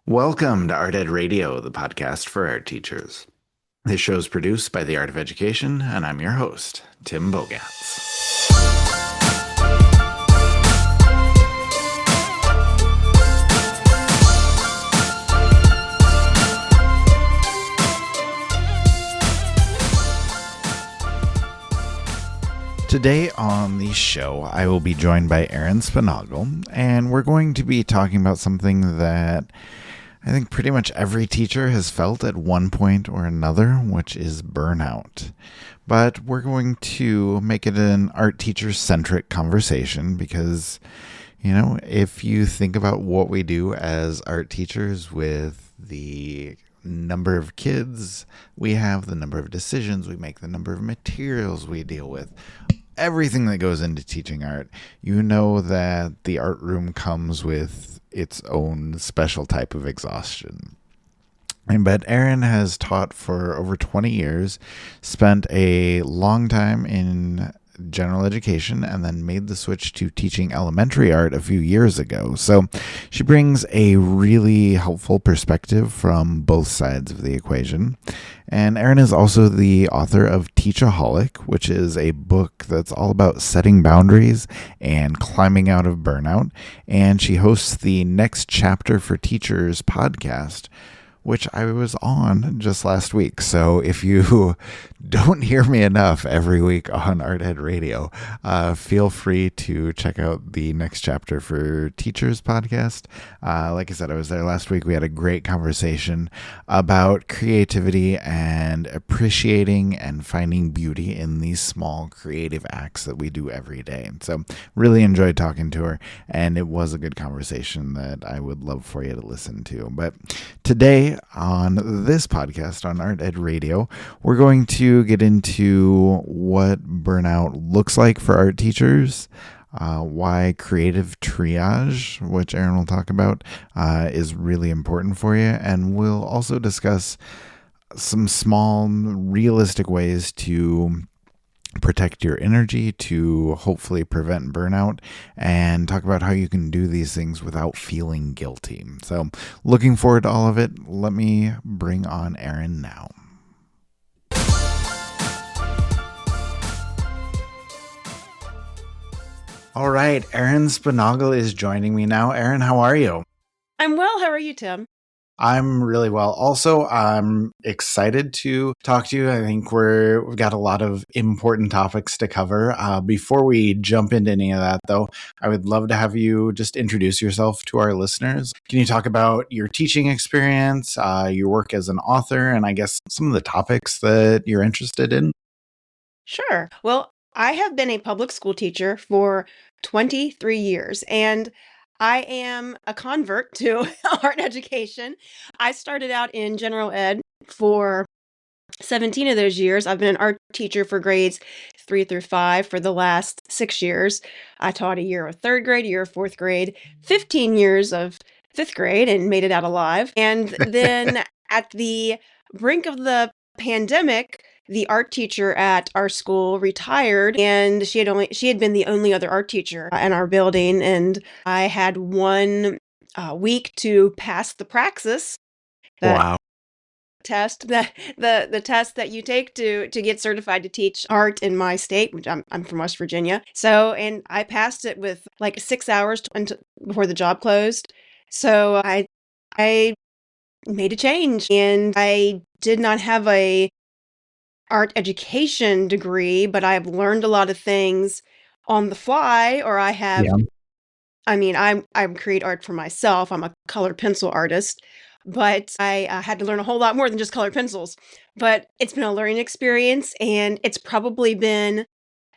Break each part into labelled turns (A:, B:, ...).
A: Welcome to Art Ed Radio, the podcast for art teachers. This show is produced by the Art of Education, and I'm your host, Tim Bogatz. Today on the show, I will be joined by Erin Sponaugle, and we're going to be talking about something that I think pretty much every teacher has felt at one point or another, which is burnout. But we're going to make it an art teacher-centric conversation because, if you think about what we do as art teachers with the number of kids we have, the number of decisions we make, the number of materials we deal with, everything that goes into teaching art, you know that the art room comes with its own special type of exhaustion. But Erin has taught for over 20 years, spent a long time in general education, and then made the switch to teaching elementary art a few years ago. So she brings a really helpful perspective from both sides of the equation. And Erin is also the author of Teachaholic, which is a book that's all about setting boundaries and climbing out of burnout. And she hosts the Next Chapter for Teachers podcast, which I was on just last week. So if you don't hear me enough every week on Art Ed Radio, feel free to check out the Next Chapter for Teachers podcast. Like I said, I was there last week. We had a great conversation about creativity and appreciating and finding beauty in these small creative acts that we do every day. So really enjoyed talking to her, and it was a good conversation that I would love for you to listen to. But today on this podcast on Art Ed Radio, we're going to get into what burnout looks like for art teachers, why creative triage, which Erin will talk about, is really important for you, and we'll also discuss some small, realistic ways to protect your energy to hopefully prevent burnout, and talk about how you can do these things without feeling guilty. So looking forward to all of it. Let me bring on Erin now. All right, Erin Sponaugle is joining me now. Erin, how are you?
B: I'm well. How are you, Tim?
A: I'm really well. Also, I'm excited to talk to you. I think we've got a lot of important topics to cover. Before we jump into any of that, though, I would love to have you just introduce yourself to our listeners. Can you talk about your teaching experience, your work as an author, and I guess some of the topics that you're interested in?
B: Sure. Well, I have been a public school teacher for 23 years, and I am a convert to art education. I started out in general ed for 17 of those years. I've been an art teacher for grades 3 through 5 for the last 6 years. I taught a year of third grade, a year of fourth grade, 15 years of fifth grade, and made it out alive. And then at the brink of the pandemic, the art teacher at our school retired, and she had been the only other art teacher in our building, and I had one week to pass the praxis, that
A: Wow.
B: test, that the test that you take to get certified to teach art in my state, which I'm from West Virginia. So, and I passed it with like 6 hours before the job closed. So I made a change, and I did not have a art education degree, but I've learned a lot of things on the fly, or
A: Yeah.
B: I create art for myself. I'm a colored pencil artist, but I had to learn a whole lot more than just colored pencils. But it's been a learning experience, and it's probably been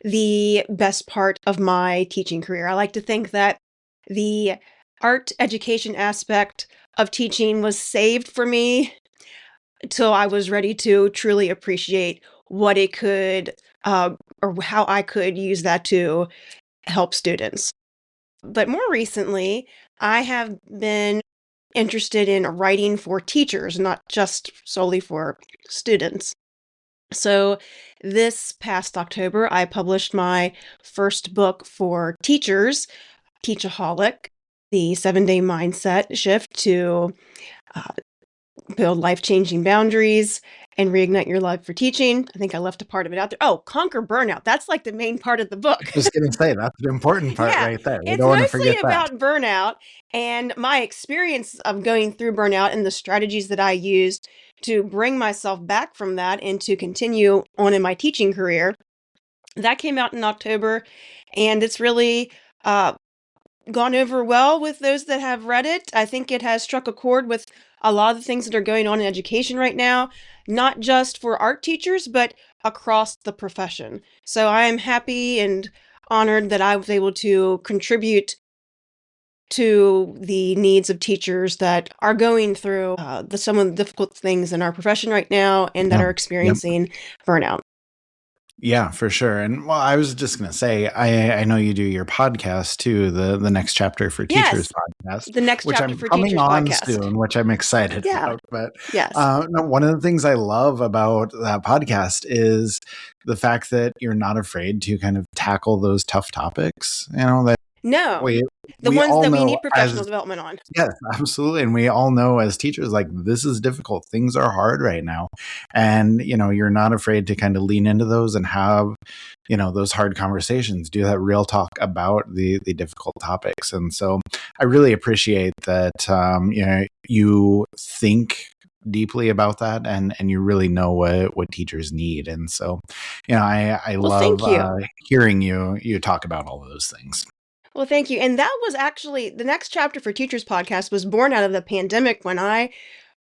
B: the best part of my teaching career. I like to think that the art education aspect of teaching was saved for me till I was ready to truly appreciate what it could, or how I could use that to help students. But more recently, I have been interested in writing for teachers, not just solely for students. So this past October, I published my first book for teachers, Teachaholic, the 7-day mindset shift to build life-changing boundaries, and reignite your love for teaching. I think I left a part of it out there. Oh, conquer burnout. That's like the main part of the book.
A: I was going to say that's the important part
B: Yeah,
A: right there. We
B: it's
A: don't want to forget
B: mostly
A: that.
B: about burnout and my experience of going through burnout and the strategies that I used to bring myself back from that and to continue on in my teaching career. That came out in October, and it's really uh, gone over well with those that have read it. I think it has struck a chord with a lot of the things that are going on in education right now, not just for art teachers, but across the profession. So I am happy and honored that I was able to contribute to the needs of teachers that are going through some of the difficult things in our profession right now and that
A: Yeah.
B: are
A: Yep.
B: experiencing burnout.
A: Yeah, for sure. And well, I was just gonna say, I know you do your podcast too, the Next Chapter for Teachers
B: Yes,
A: podcast,
B: the Next
A: which
B: Chapter
A: I'm
B: for
A: coming
B: Teachers
A: on
B: podcast.
A: soon, which I'm excited
B: Yeah,
A: about. But
B: yes.
A: no, one of the things I love about that podcast is the fact that you're not afraid to kind of tackle those tough topics. You know that
B: No,
A: we
B: the
A: we
B: ones
A: all
B: that we
A: know
B: need professional
A: as
B: development on.
A: yes, absolutely. And we all know as teachers, like this is difficult. Things are hard right now. And, you're not afraid to kind of lean into those and have, those hard conversations, do that real talk about the difficult topics. And so I really appreciate that, you think deeply about that and you really know what teachers need. And so, I
B: Well,
A: love
B: thank you.
A: hearing you talk about all of those things.
B: Well, thank you. And that was actually the Next Chapter for Teachers podcast was born out of the pandemic when I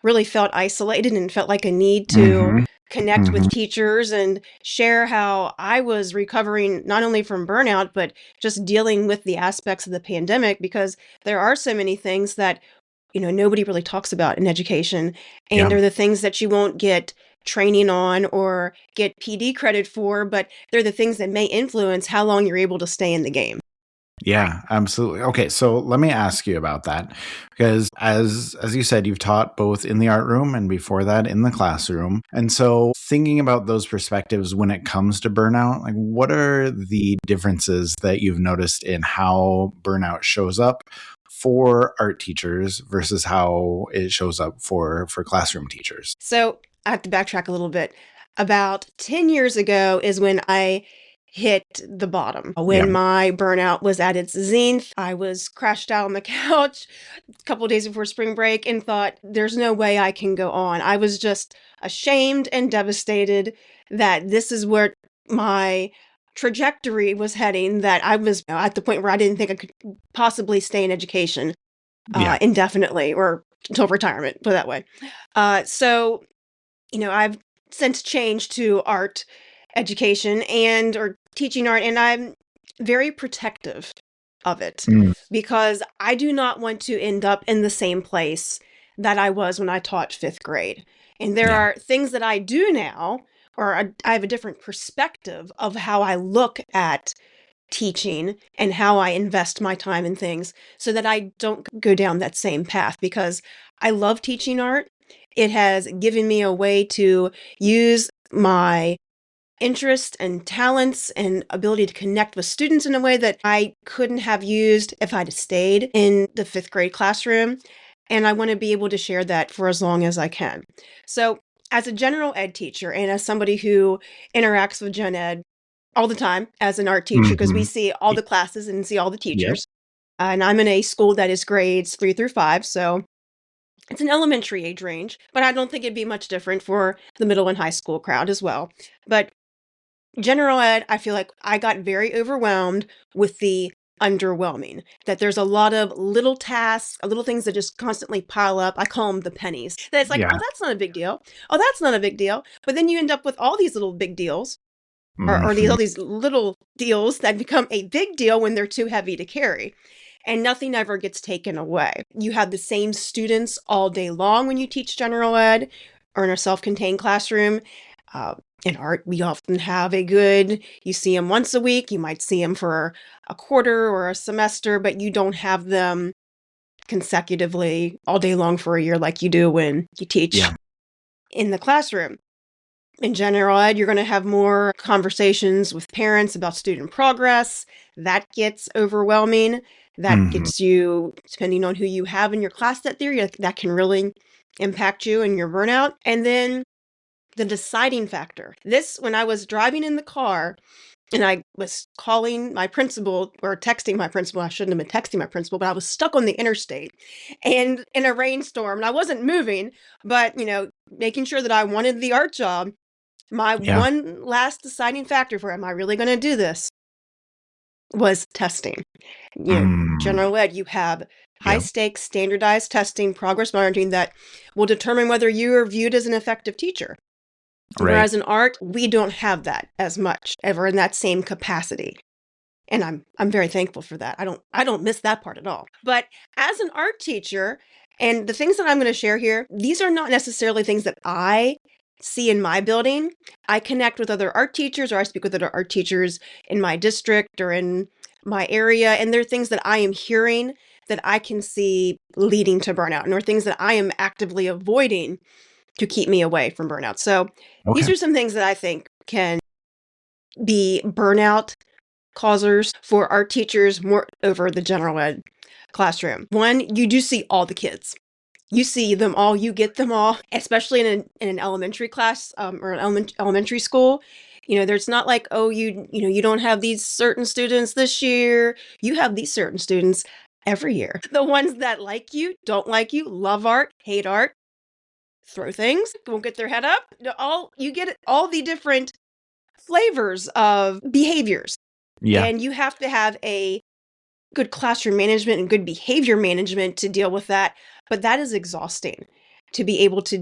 B: really felt isolated and felt like a need to
A: Mm-hmm.
B: connect
A: Mm-hmm.
B: with teachers and share how I was recovering not only from burnout, but just dealing with the aspects of the pandemic because there are so many things that, nobody really talks about in education. And
A: Yeah.
B: they're the things that you won't get training on or get PD credit for, but they're the things that may influence how long you're able to stay in the game.
A: Yeah, absolutely. Okay, so let me ask you about that because as you said you've taught both in the art room and before that in the classroom. And so thinking about those perspectives when it comes to burnout, like what are the differences that you've noticed in how burnout shows up for art teachers versus how it shows up for classroom teachers?
B: So I have to backtrack a little bit. About 10 years ago is when I hit the bottom.
A: Yeah.
B: When my burnout was at its zenith, I was crashed out on the couch a couple of days before spring break and thought, there's no way I can go on. I was just ashamed and devastated that this is where my trajectory was heading, that I was at the point where I didn't think I could possibly stay in education
A: Yeah.
B: indefinitely or until retirement, put it that way. So I've since changed to art education and or teaching art, and I'm very protective of it
A: Mm,
B: because I do not want to end up in the same place that I was when I taught fifth grade. And there
A: yeah.
B: are things that I do now, or I have a different perspective of how I look at teaching and how I invest my time in things so that I don't go down that same path because I love teaching art. It has given me a way to use my interest and talents and ability to connect with students in a way that I couldn't have used if I'd stayed in the fifth grade classroom. And I want to be able to share that for as long as I can. So, as a general ed teacher and as somebody who interacts with gen ed all the time as an art teacher, because we
A: Mm-hmm.
B: see all the classes and see all the
A: Yep.
B: teachers, and I'm in a school that is grades 3 through 5. So, it's an elementary age range, but I don't think it'd be much different for the middle and high school crowd as well. But general ed, I feel like I got very overwhelmed with the underwhelming, that there's a lot of little tasks, little things that just constantly pile up. I call them the pennies. That it's like, oh,
A: Yeah.
B: that's not a big deal. Oh, that's not a big deal. But then you end up with all these little big deals or these
A: Mm-hmm.
B: all these little deals that become a big deal when they're too heavy to carry. And nothing ever gets taken away. You have the same students all day long when you teach general ed or in a self-contained classroom. Uh, in art, we often have you see them once a week, you might see them for a quarter or a semester, but you don't have them consecutively all day long for a year like you do when you teach
A: Yeah.
B: in the classroom. In general ed, you're going to have more conversations with parents about student progress. That gets overwhelming. that
A: Mhm.
B: gets you, depending on who you have in your class that year, that can really impact you and your burnout. And then the deciding factor. This, when I was driving in the car and I was calling my principal or texting my principal, I shouldn't have been texting my principal, but I was stuck on the interstate and in a rainstorm and I wasn't moving, but making sure that I wanted the art job. My
A: Yeah.
B: one last deciding factor for am I really going to do this was testing.
A: Mm.
B: General ed, you have high
A: Yep.
B: stakes, standardized testing, progress monitoring that will determine whether you are viewed as an effective teacher.
A: Right.
B: Whereas in art, we don't have that as much ever in that same capacity. And I'm very thankful for that. I don't miss that part at all. But as an art teacher, and the things that I'm going to share here, these are not necessarily things that I see in my building. I connect with other art teachers or I speak with other art teachers in my district or in my area, and there are things that I am hearing that I can see leading to burnout, and or things that I am actively avoiding to keep me away from burnout. So these
A: Okay.
B: are some things that I think can be burnout causers for our teachers more over the general ed classroom. One, you do see all the kids. You see them all, you get them all, especially in an elementary class or an elementary school. There's not like, oh, you don't have these certain students this year. You have these certain students every year. The ones that like you, don't like you, love art, hate art, throw things, won't get their head up. You get all the different flavors of behaviors.
A: Yeah.
B: And you have to have a good classroom management and good behavior management to deal with that. But that is exhausting to be able to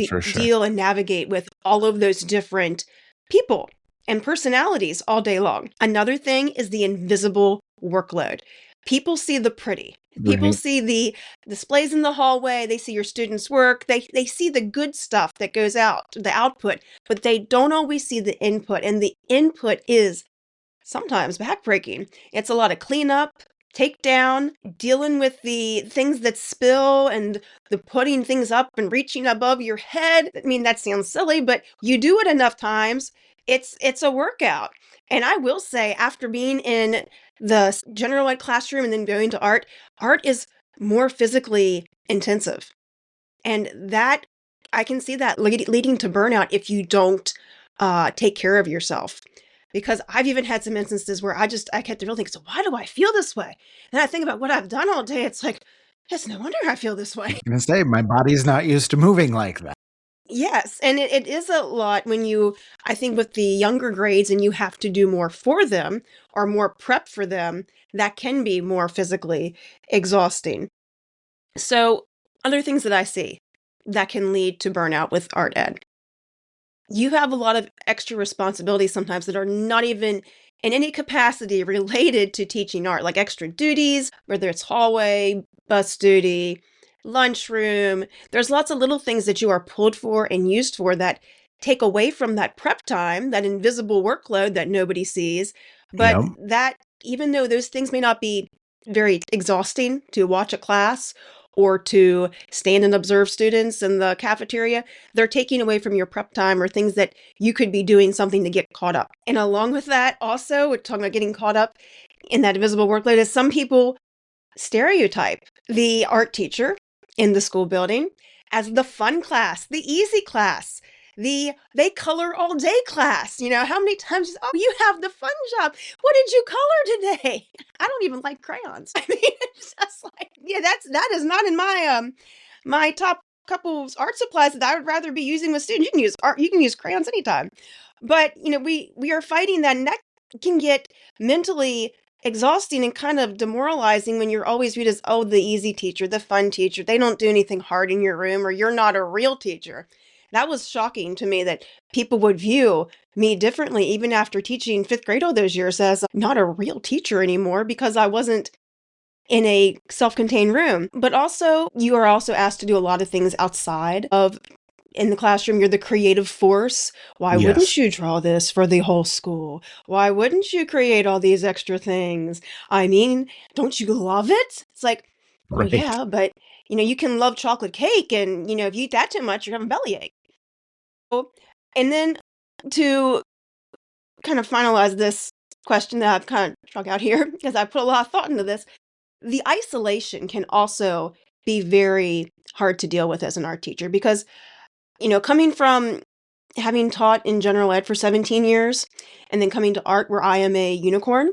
A: For sure.
B: deal and navigate with all of those different people and personalities all day long. Another thing is the invisible workload. People see the pretty. People
A: Right.
B: see the displays in the hallway. They see your students' work. They see the good stuff that goes out, the output, but they don't always see the input. And the input is sometimes backbreaking. It's a lot of cleanup, takedown, dealing with the things that spill and the putting things up and reaching above your head. I mean, that sounds silly, but you do it enough times, it's a workout. And I will say, after being in the general ed classroom and then going to art is more physically intensive. And that I can see that leading to burnout if you don't take care of yourself. Because I've even had some instances where I kept really thinking, so why do I feel this way? And I think about what I've done all day. It's like, it's no wonder I feel this
A: I
B: way.
A: was gonna say my body's not used to moving like that.
B: Yes. And it is a lot when I think with the younger grades and you have to do more for them or more prep for them, that can be more physically exhausting. So, other things that I see that can lead to burnout with art ed. You have a lot of extra responsibilities sometimes that are not even in any capacity related to teaching art, like extra duties, whether it's hallway, bus duty, lunchroom. There's lots of little things that you are pulled for and used for that take away from that prep time, that invisible workload that nobody sees. But
A: Yep.
B: that, even though those things may not be very exhausting to watch a class or to stand and observe students in the cafeteria, they're taking away from your prep time or things that you could be doing something to get caught up. And along with that, also, we're talking about getting caught up in that invisible workload, is some people stereotype the art teacher in the school building as the fun class, the easy class, they color all day class. How many times, oh, you have the fun job. What did you color today? I don't even like crayons. I mean, it's just like, yeah, that is not in my top couple of art supplies that I would rather be using with students. You can use art, you can use crayons anytime. But we are fighting that, and that can get mentally exhausting and kind of demoralizing when you're always viewed as, oh, the easy teacher, the fun teacher. They don't do anything hard in your room, or you're not a real teacher. That was shocking to me that people would view me differently, even after teaching fifth grade all those years, as not a real teacher anymore because I wasn't in a self-contained room. But also, you are also asked to do a lot of things outside of in the classroom. You're the creative force. Why wouldn't
A: Yes.
B: you draw this for the whole school? Why wouldn't you create all these extra things? I mean, don't you love it? It's like, well,
A: Right.
B: yeah, but you can love chocolate cake and if you eat that too much, you're having bellyache. So, and then to kind of finalize this question that I've kind of struck out here because I put a lot of thought into this. the isolation can also be very hard to deal with as an art teacher because, coming from having taught in general ed for 17 years and then coming to art where I am a unicorn,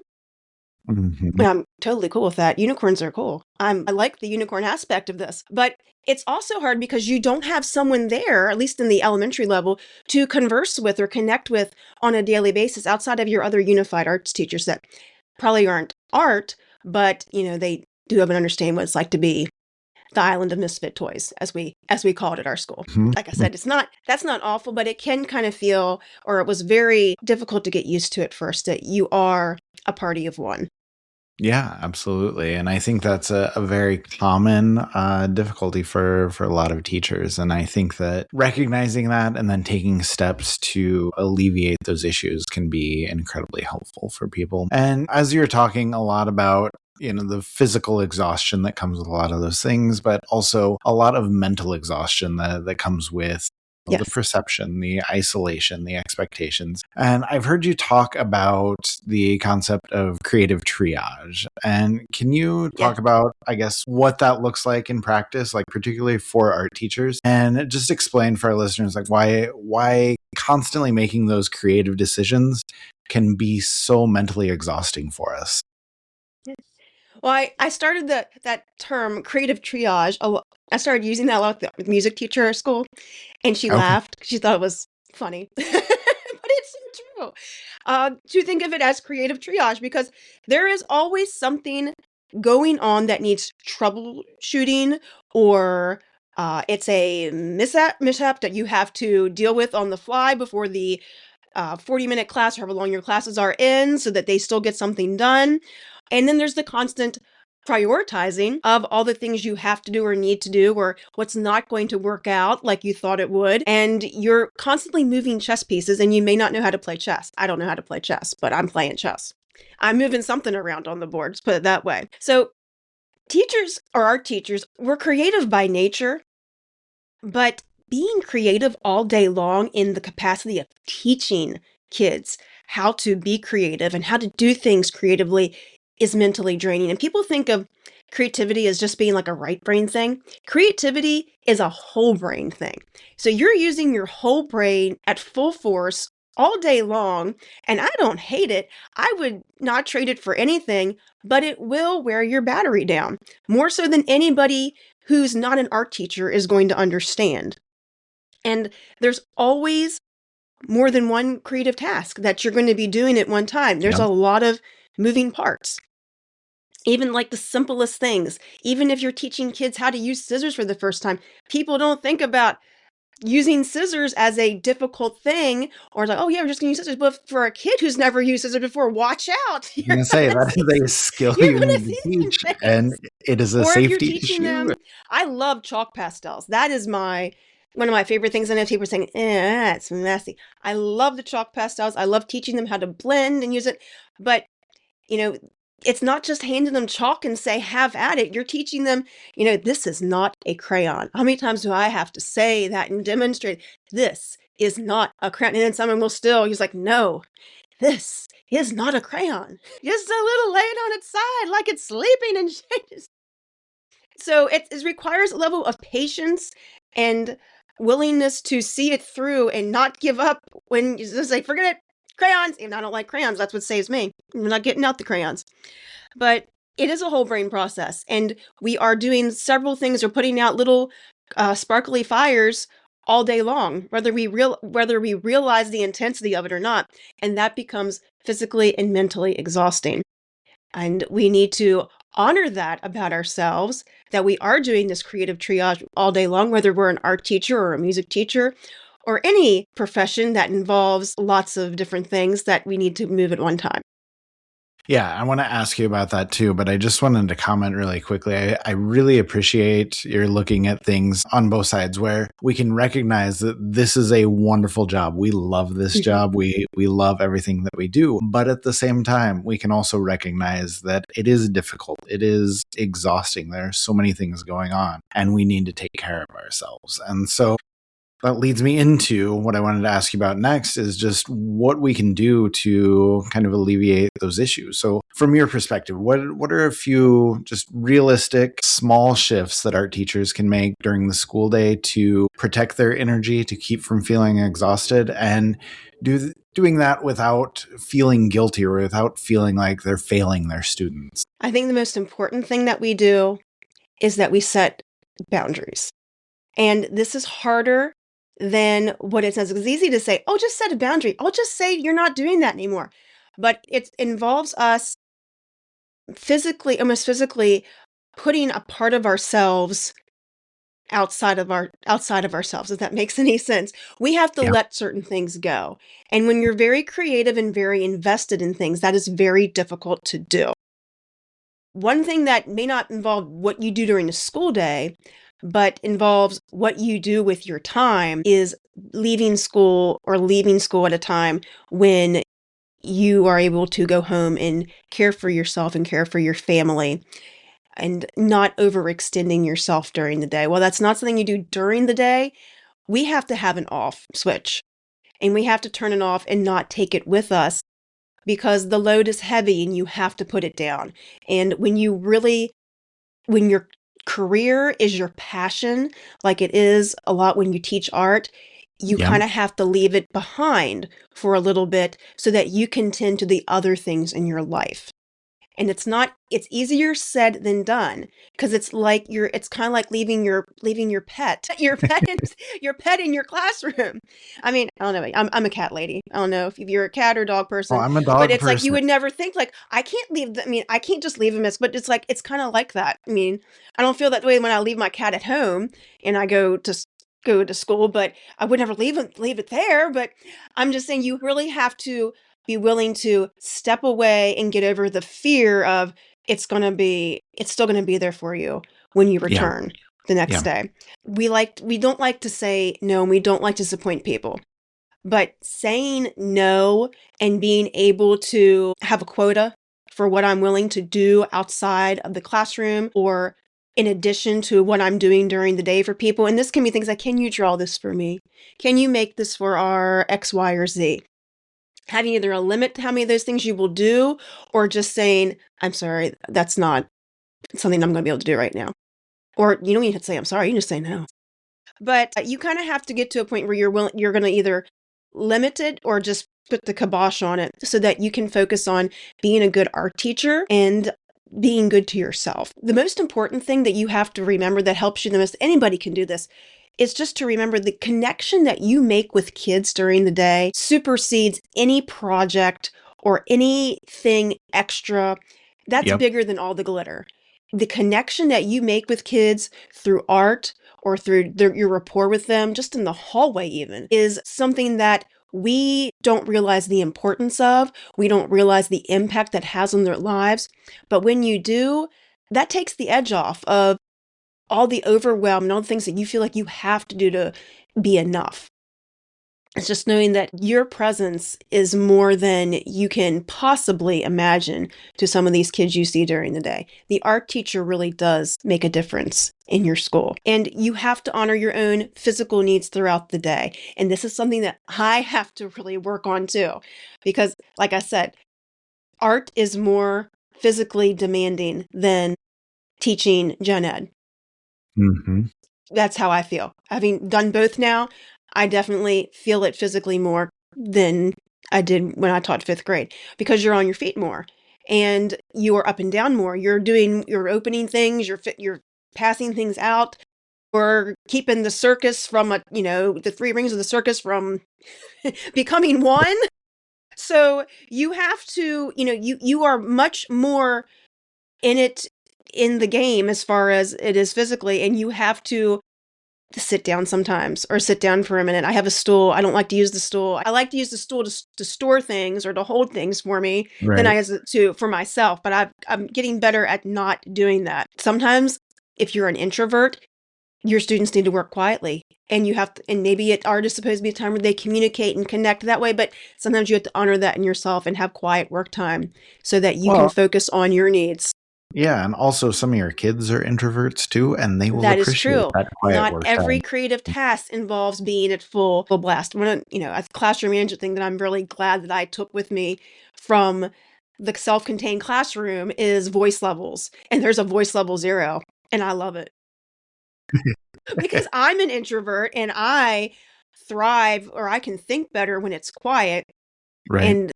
A: Mhm.
B: I'm totally cool with that. Unicorns are cool. I like the unicorn aspect of this, but it's also hard because you don't have someone there, at least in the elementary level, to converse with or connect with on a daily basis outside of your other unified arts teachers that probably aren't art, but they do have an understanding what it's like to be the island of misfit toys, as we call it at our school.
A: Mhm.
B: Like I said, that's not awful, but it can kind of feel, or it was very difficult to get used to at first, that you are a party of one.
A: Yeah, absolutely. And I think that's a very common difficulty for a lot of teachers. And I think that recognizing that and then taking steps to alleviate those issues can be incredibly helpful for people. And as you're talking a lot about, the physical exhaustion that comes with a lot of those things, but also a lot of mental exhaustion that comes with the
B: Yes.
A: perception, the isolation, the expectations. And I've heard you talk about the concept of creative triage. And can you
B: Yeah.
A: talk about, I guess, what that looks like in practice, like particularly for art teachers? And just explain for our listeners, like why constantly making those creative decisions can be so mentally exhausting for us.
B: Well, I started that term creative triage. I started using that a lot with the music teacher at school, and she
A: Okay.
B: laughed. She thought it was funny, but it's so true. To think of it as creative triage because there is always something going on that needs troubleshooting, or it's a mishap that you have to deal with on the fly before the 40-minute class, however long your classes are in, so that they still get something done. And then there's the constant prioritizing of all the things you have to do or need to do, or what's not going to work out like you thought it would. And you're constantly moving chess pieces, and you may not know how to play chess. I don't know how to play chess, but I'm playing chess. I'm moving something around on the board, let's put it that way. So, teachers or art teachers, we're creative by nature, but being creative all day long in the capacity of teaching kids how to be creative and how to do things creatively is mentally draining. And people think of creativity as just being like a right brain thing. Creativity is a whole brain thing. So you're using your whole brain at full force all day long, and I don't hate it. I would not trade it for anything, but it will wear your battery down more so than anybody who's not an art teacher is going to understand. And there's always more than one creative task that you're going to be doing at one time. There's
A: Yeah.
B: a lot of moving parts. Even like the simplest things, even if you're teaching kids how to use scissors for the first time, people don't think about using scissors as a difficult thing, or like, oh yeah, we're just gonna use scissors. But for a kid who's never used scissors before, watch out.
A: I'm going to say that is a skill
B: You're
A: you
B: gonna
A: need to
B: see some
A: teach, and
B: things.
A: it is a
B: Or if you're
A: safety
B: teaching
A: issue.
B: them, I love chalk pastels. That is one of my favorite things. And if people are saying, that's messy. I love the chalk pastels. I love teaching them how to blend and use it. But, you know, it's not just handing them chalk and say, have at it. You're teaching them, this is not a crayon. How many times do I have to say that and demonstrate this is not a crayon? And then someone will still, he's like, no, this is not a crayon. Just a little laying on its side like it's sleeping and changes. So it requires a level of patience and willingness to see it through and not give up when you just say, forget it, crayons. Even I don't like crayons. That's what saves me. I'm not getting out the crayons. But it is a whole brain process. And we are doing several things. We're putting out little sparkly fires all day long, whether we realize the intensity of it or not. And that becomes physically and mentally exhausting. And we need to honor that about ourselves, that we are doing this creative triage all day long, whether we're an art teacher or a music teacher or any profession that involves lots of different things that we need to move at one time.
A: Yeah, I want to ask you about that too, but I just wanted to comment really quickly. I really appreciate you're looking at things on both sides where we can recognize that this is a wonderful job. We love this
B: Mhm.
A: job. We love everything that we do. But at the same time, we can also recognize that it is difficult. It is exhausting. There are so many things going on, and we need to take care of ourselves. And so
C: that leads me into what I wanted to ask you about next is just what we can do to kind of alleviate those issues. So from your perspective, what are a few just realistic small shifts that art teachers can make during the school day to protect their energy, to keep from feeling exhausted, and doing that without feeling guilty or without feeling like they're failing their students?
B: I think the most important thing that we do is that we set boundaries. And this is harder than what it says. It's easy to say, oh, just set a boundary. I'll just say you're not doing that anymore. But it involves us physically, almost physically, putting a part of ourselves outside of ourselves, if that makes any sense. We have to
C: Yeah.
B: let certain things go. And when you're very creative and very invested in things, that is very difficult to do. One thing that may not involve what you do during the school day, but involves what you do with your time is leaving school at a time when you are able to go home and care for yourself and care for your family and not overextending yourself during the day. Well, that's not something you do during the day. We have to have an off switch and we have to turn it off and not take it with us because the load is heavy and you have to put it down. And when your career is your passion, like it is a lot when you teach art, you
C: Yeah.
B: kind of have to leave it behind for a little bit so that you can tend to the other things in your life. And it's easier said than done because it's kind of like leaving your pet, your pet in your classroom. I mean, I don't know. I'm a cat lady. I don't know if you're a cat or dog
C: Oh,
B: person,
C: I'm a
B: but
C: dog
B: it's like you
C: person.
B: would never think like I can't I can't just leave him as, but it's like it's kind of like that. I mean, I don't feel that way when I leave my cat at home and I go to school, but I would never leave it there. But I'm just saying you really have to be willing to step away and get over the fear of it's still going to be there for you when you
C: Yeah.
B: return the next
C: Yeah.
B: day. We don't like to say no and we don't like to disappoint people. But saying no and being able to have a quota for what I'm willing to do outside of the classroom or in addition to what I'm doing during the day for people. And this can be things like, can you draw this for me? Can you make this for our X, Y, or Z? Having either a limit to how many of those things you will do, or just saying, I'm sorry, that's not something I'm going to be able to do right now. Or you don't even have to say, I'm sorry, you can just say no. But you kind of have to get to a point where you're going to either limit it or just put the kibosh on it so that you can focus on being a good art teacher and being good to yourself. The most important thing that you have to remember that helps you the most, anybody can do this, is just to remember the connection that you make with kids during the day supersedes any project or anything extra. That's
C: Yep.
B: bigger than all the glitter. The connection that you make with kids through art or through your rapport with them, just in the hallway even, is something that we don't realize the importance of. We don't realize the impact that has on their lives. But when you do, that takes the edge off of all the overwhelm and all the things that you feel like you have to do to be enough. It's just knowing that your presence is more than you can possibly imagine to some of these kids you see during the day. The art teacher really does make a difference in your school. And you have to honor your own physical needs throughout the day. And this is something that I have to really work on too. Because, like I said, art is more physically demanding than teaching gen ed.
C: Mm-hmm.
B: That's how I feel. Having done both now, I definitely feel it physically more than I did when I taught fifth grade because you're on your feet more and you are up and down more. You're opening things, you're passing things out, or keeping the circus from the three rings of the circus from becoming one. So you have to, you are much more in it in the game as far as it is physically, and you have to sit down sometimes or sit down for a minute. I have a stool. I don't like to use the stool. I like to use the stool to store things or to hold things for me than
C: Right.
B: I use it to for myself. But I'm getting better at not doing that. Sometimes if you're an introvert, your students need to work quietly. And you have to, and maybe art is supposed to be a time where they communicate and connect that way, but sometimes you have to honor that in yourself and have quiet work time so that you can
C: Well,
B: focus on your needs.
C: Yeah, and also some of your kids are introverts too, and they will
B: That is
C: appreciate
B: true.
C: that quiet
B: Not
C: work
B: every
C: time.
B: creative task involves being at full blast. A classroom management thing that I'm really glad that I took with me from the self-contained classroom is voice levels. And there's a voice level 0, and I love it. Because I'm an introvert and I thrive, or I can think better when it's quiet.
C: Right.
B: And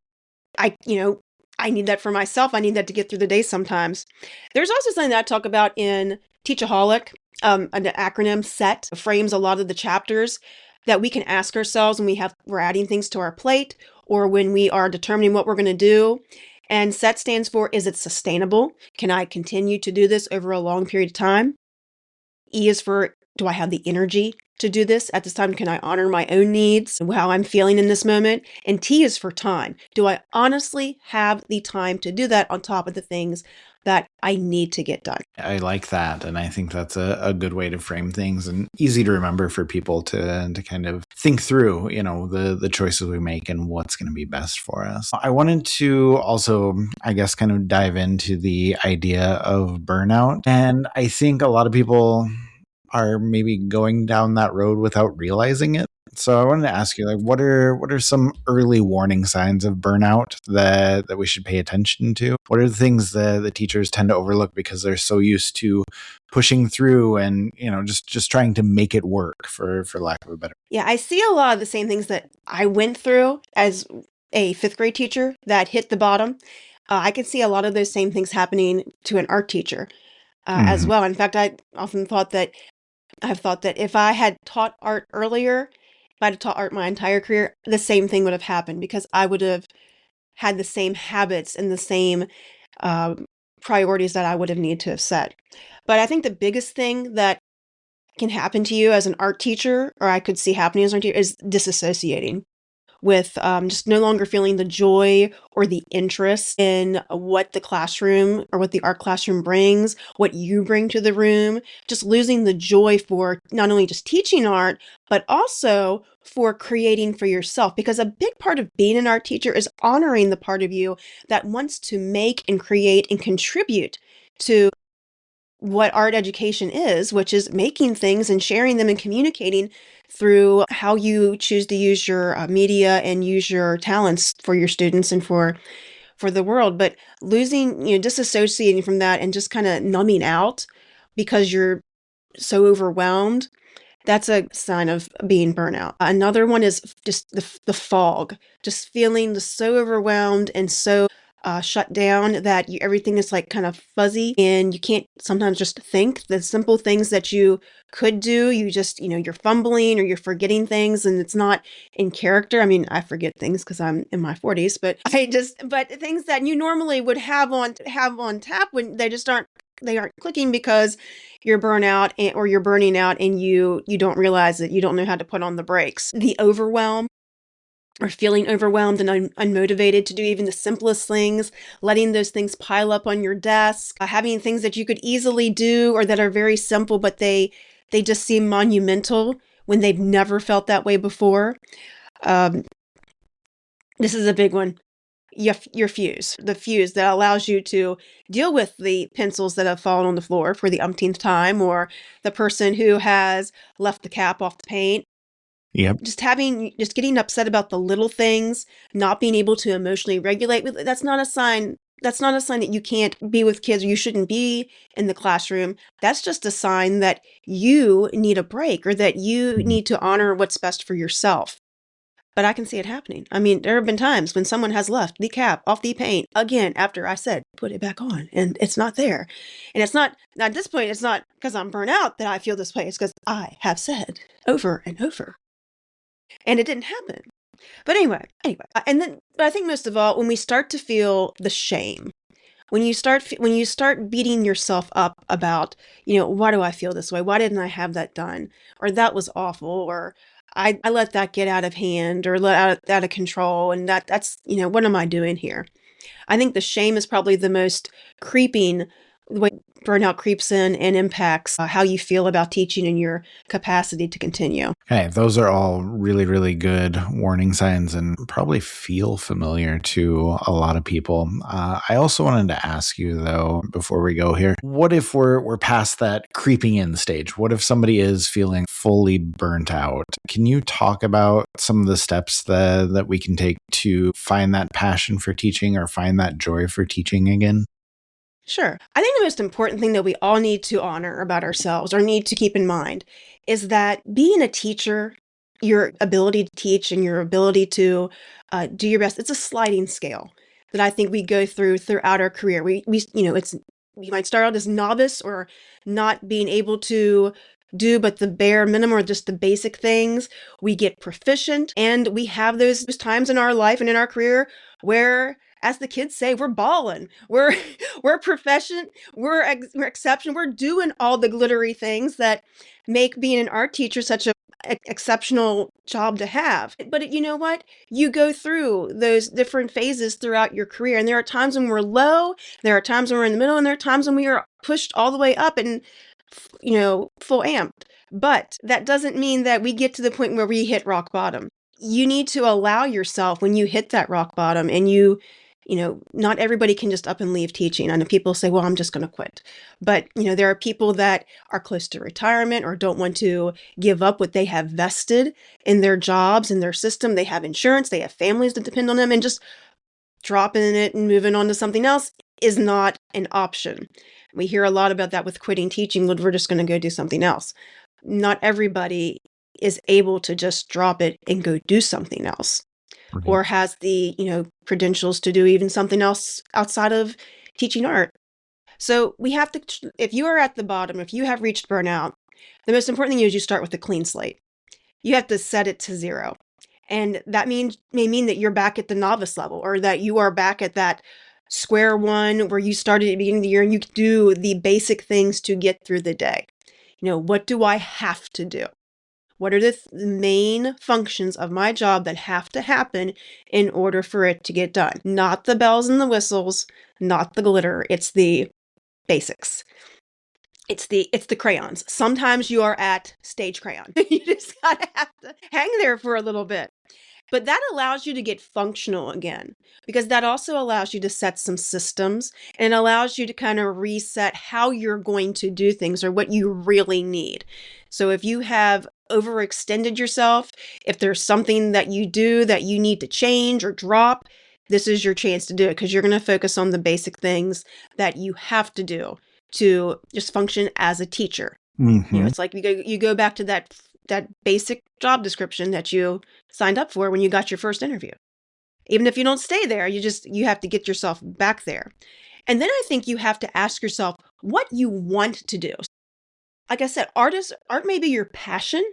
B: I, I need that for myself. I need that to get through the day sometimes. There's also something that I talk about in Teachaholic, an acronym SET frames a lot of the chapters that we can ask ourselves when we're adding things to our plate or when we are determining what we're going to do. And SET stands for, is it sustainable? Can I continue to do this over a long period of time? E is for, do I have the energy to do this at this time? Can I honor my own needs, how I'm feeling in this moment? And T is for time. Do I honestly have the time to do that on top of the things that I need to get done?
C: I like that. And I think that's a good way to frame things and easy to remember for people to kind of think through, the choices we make and what's going to be best for us. I wanted to also, I guess, kind of dive into the idea of burnout. And I think a lot of people are maybe going down that road without realizing it. So I wanted to ask you, like, what are some early warning signs of burnout that we should pay attention to? What are the things that the teachers tend to overlook because they're so used to pushing through and just trying to make it work, for lack of a better?
B: Yeah, I see a lot of the same things that I went through as a fifth grade teacher that hit the bottom. I can see a lot of those same things happening to an art teacher as
C: Mhm.
B: well. In fact, I've thought that if I had taught art earlier, if I'd taught art my entire career, the same thing would have happened because I would have had the same habits and the same um, priorities that I would have needed to have set. But I think the biggest thing that can happen to you as an art teacher, or I could see happening as an art teacher, is disassociating with just no longer feeling the joy or the interest in what the classroom or what the art classroom brings, what you bring to the room, just losing the joy for not only just teaching art, but also for creating for yourself. Because a big part of being an art teacher is honoring the part of you that wants to make and create and contribute to what art education is, which is making things and sharing them and communicating through how you choose to use your media and use your talents for your students and for the world. But losing, disassociating from that and just kind of numbing out because you're so overwhelmed, that's a sign of being burnout. Another one is just the fog, just feeling so overwhelmed and so shut down that everything is like kind of fuzzy and you can't sometimes just think the simple things that you could do. You just, you're fumbling or you're forgetting things and it's not in character. I mean, I forget things because I'm in my 40s, but things that you normally would have on tap when they aren't clicking because you're burnout or you're burning out and you don't realize it. You don't know how to put on the brakes. The overwhelm or feeling overwhelmed and unmotivated to do even the simplest things, letting those things pile up on your desk, having things that you could easily do or that are very simple, but they just seem monumental when they've never felt that way before. Um, this is a big one. Your fuse, the fuse that allows you to deal with the pencils that have fallen on the floor for the umpteenth time, or the person who has left the cap off the paint.
C: Yep.
B: Just getting upset about the little things, not being able to emotionally regulate with that's not a sign. That's not a sign that you can't be with kids or you shouldn't be in the classroom. That's just a sign that you need a break or that you
C: Mhm.
B: need to honor what's best for yourself. But I can see it happening. I mean, there have been times when someone has left the cap off the paint again after I said, put it back on, and it's not there. And it's not, at this point, it's not because I'm burnt out that I feel this way. It's because I have said over and over, and it didn't happen. But anyway, but I think most of all, when we start to feel the shame, when you start beating yourself up about, why do I feel this way? Why didn't I have that done? Or that was awful, or I let that get out of hand or out of control. And that's, what am I doing here? I think the shame is probably the most creeping way burnout creeps in and impacts how you feel about teaching and your capacity to continue.
C: Okay, those are all really, really good warning signs and probably feel familiar to a lot of people. I also wanted to ask you, though, before we go here, what if we're past that creeping in stage? What if somebody is feeling fully burnt out? Can you talk about some of the steps that we can take to find that passion for teaching or find that joy for teaching again?
B: Sure. I think the most important thing that we all need to honor about ourselves or need to keep in mind is that being a teacher, your ability to teach and your ability to do your best, it's a sliding scale that I think we go through throughout our career. It's you might start out as novice or not being able to do but the bare minimum or just the basic things. We get proficient and we have those times in our life and in our career where, as the kids say, we're balling. We're proficient. We're exceptional. We're doing all the glittery things that make being an art teacher such a exceptional job to have. But you know what? You go through those different phases throughout your career, and there are times when we're low, there are times when we're in the middle, and there are times when we are pushed all the way up and full amped. But that doesn't mean that we get to the point where we hit rock bottom. You need to allow yourself when you hit that rock bottom and not everybody can just up and leave teaching. I know people say, well, I'm just going to quit. But, there are people that are close to retirement or don't want to give up what they have vested in their jobs, in their system. They have insurance, they have families that depend on them, and just dropping it and moving on to something else is not an option. We hear a lot about that with quitting teaching. Well, we're just going to go do something else. Not everybody is able to just drop it and go do something else.
C: Right.
B: Or has the, credentials to do even something else outside of teaching art. So we have to, if you are at the bottom, if you have reached burnout, the most important thing is you start with a clean slate. You have to set it to 0. And that may mean that you're back at the novice level or that you are back at that square one where you started at the beginning of the year and you can do the basic things to get through the day. What do I have to do? What are the main functions of my job that have to happen in order for it to get done? Not the bells and the whistles, not the glitter. It's the basics. It's the crayons. Sometimes you are at stage crayon. You just gotta have to hang there for a little bit. But that allows you to get functional again, because that also allows you to set some systems and allows you to kind of reset how you're going to do things or what you really need. So if you have overextended yourself, if there's something that you do that you need to change or drop, this is your chance to do it because you're going to focus on the basic things that you have to do to just function as a teacher.
C: Mm-hmm.
B: It's like you go back to that basic job description that you signed up for when you got your first interview. Even if you don't stay there, you have to get yourself back there. And then I think you have to ask yourself what you want to do. Like I said, art may be your passion,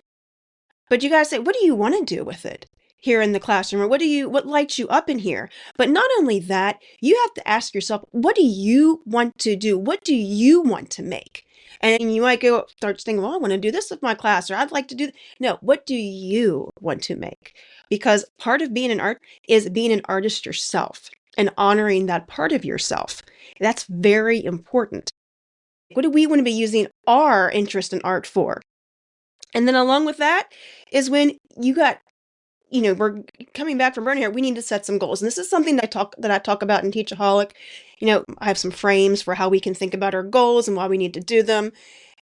B: but you got to say, what do you want to do with it here in the classroom? Or what lights you up in here? But not only that, you have to ask yourself, what do you want to do? What do you want to make? And you might start thinking, well, I want to do this with my class, or I'd like to do. No, what do you want to make? Because part of being an art is being an artist yourself and honoring that part of yourself. That's very important. What do we want to be using our interest in art for? And then along with that is when you got, we're coming back from burnout, we need to set some goals. And this is something that I talk about in Teachaholic. I have some frames for how we can think about our goals and why we need to do them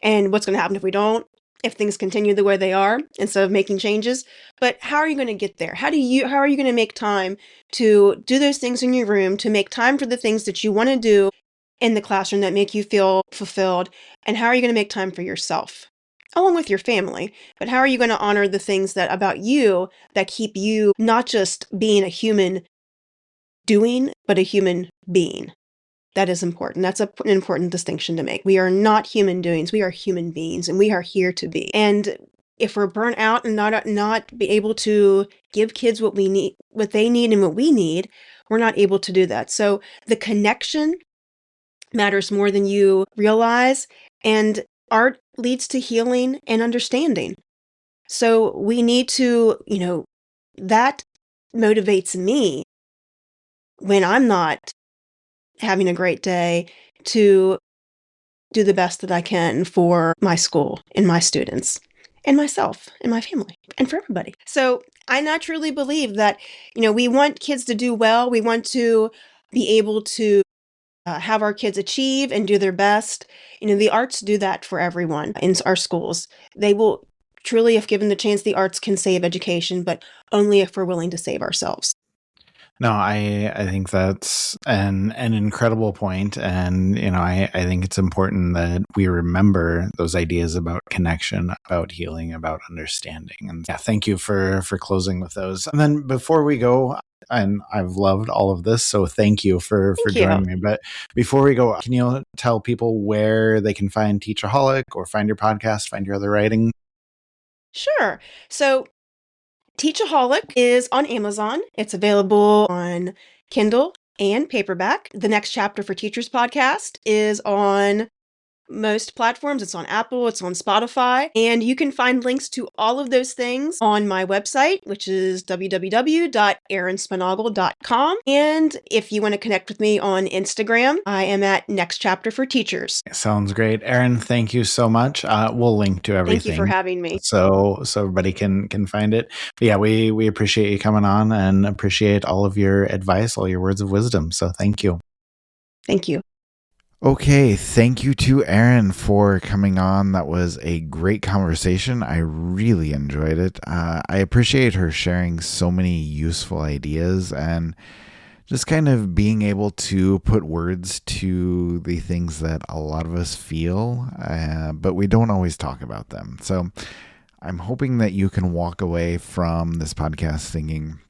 B: and what's going to happen if we don't, if things continue the way they are instead of making changes. But how are you going to get there? How are you going to make time to do those things in your room, to make time for the things that you want to do in the classroom that make you feel fulfilled? And how are you going to make time for yourself? Along with your family, but how are you going to honor the things that about you that keep you not just being a human doing, but a human being? That is important. That's an important distinction to make. We are not human doings. We are human beings, and we are here to be. And if we're burnt out and not be able to give kids what we need, what they need, and what we need, we're not able to do that. So the connection matters more than you realize, and art leads to healing and understanding. So we need to, that motivates me when I'm not having a great day to do the best that I can for my school and my students and myself and my family and for everybody. So I naturally believe that, we want kids to do well. We want to be able to have our kids achieve and do their best. The arts do that for everyone in our schools. They will truly, if given the chance, the arts can save education, but only if we're willing to save ourselves.
C: No, I think that's an incredible point. And, I think it's important that we remember those ideas about connection, about healing, about understanding. And yeah, thank you for closing with those. And then before we go, and I've loved all of this, so thank you for joining me. But before we go, can you tell people where they can find Teachaholic or find your podcast, find your other writing?
B: Sure. So Teachaholic is on Amazon. It's available on Kindle and paperback. The Next Chapter for Teachers podcast is on most platforms. It's on Apple, it's on Spotify, and you can find links to all of those things on my website, which is www.erinsponaugle.com. And if you want to connect with me on Instagram, I am at Next Chapter for Teachers.
C: Sounds great. Erin, thank you so much. We'll link to everything.
B: Thank you for having me.
C: So everybody can find it. But yeah, we appreciate you coming on and appreciate all of your advice, all your words of wisdom. So thank you.
B: Thank you.
A: Okay, thank you to Erin for coming on. That was a great conversation. I really enjoyed it. I appreciate her sharing so many useful ideas and just kind of being able to put words to the things that a lot of us feel, but we don't always talk about them. So I'm hoping that you can walk away from this podcast thinking,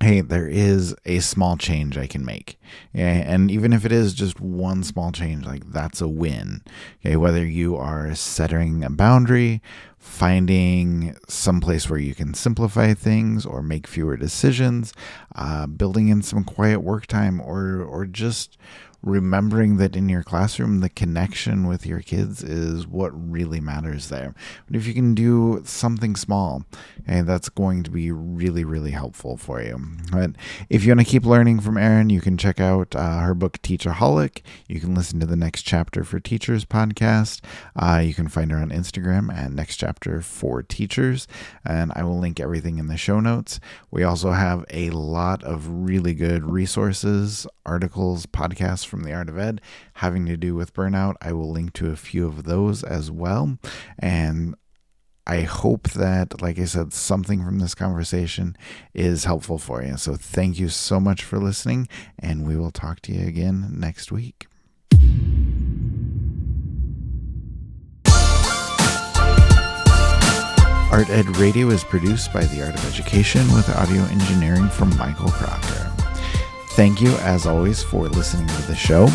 A: hey, there is a small change I can make. And even if it is just one small change, like that's a win. Okay, whether you are setting a boundary, finding some place where you can simplify things or make fewer decisions, building in some quiet work time, or just remembering that in your classroom, the connection with your kids is what really matters there. But if you can do something small, okay, that's going to be really, really helpful for you. But if you want to keep learning from Erin, you can check out her book, Teachaholic. You can listen to the Next Chapter for Teachers podcast. You can find her on Instagram at Next Chapter for Teachers. And I will link everything in the show notes. We also have a lot of really good resources, articles, podcasts from the Art of Ed having to do with burnout. I will link to a few of those as well. And I hope that, like I said, something from this conversation is helpful for you. So thank you so much for listening, and we will talk to you again next week. Art Ed Radio is produced by The Art of Education with audio engineering from Michael Crocker. Thank you, as always, for listening to the show.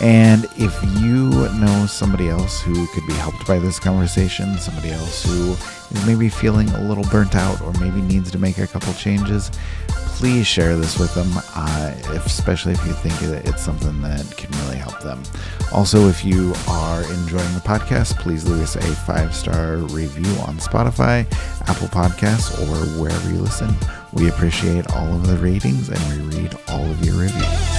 A: And if you know somebody else who could be helped by this conversation, somebody else who is maybe feeling a little burnt out or maybe needs to make a couple changes, please share this with them, especially if you think that it's something that can really help them. Also, if you are enjoying the podcast, please leave us a 5-star review on Spotify, Apple Podcasts, or wherever you listen. We appreciate all of the ratings and we read all of your reviews.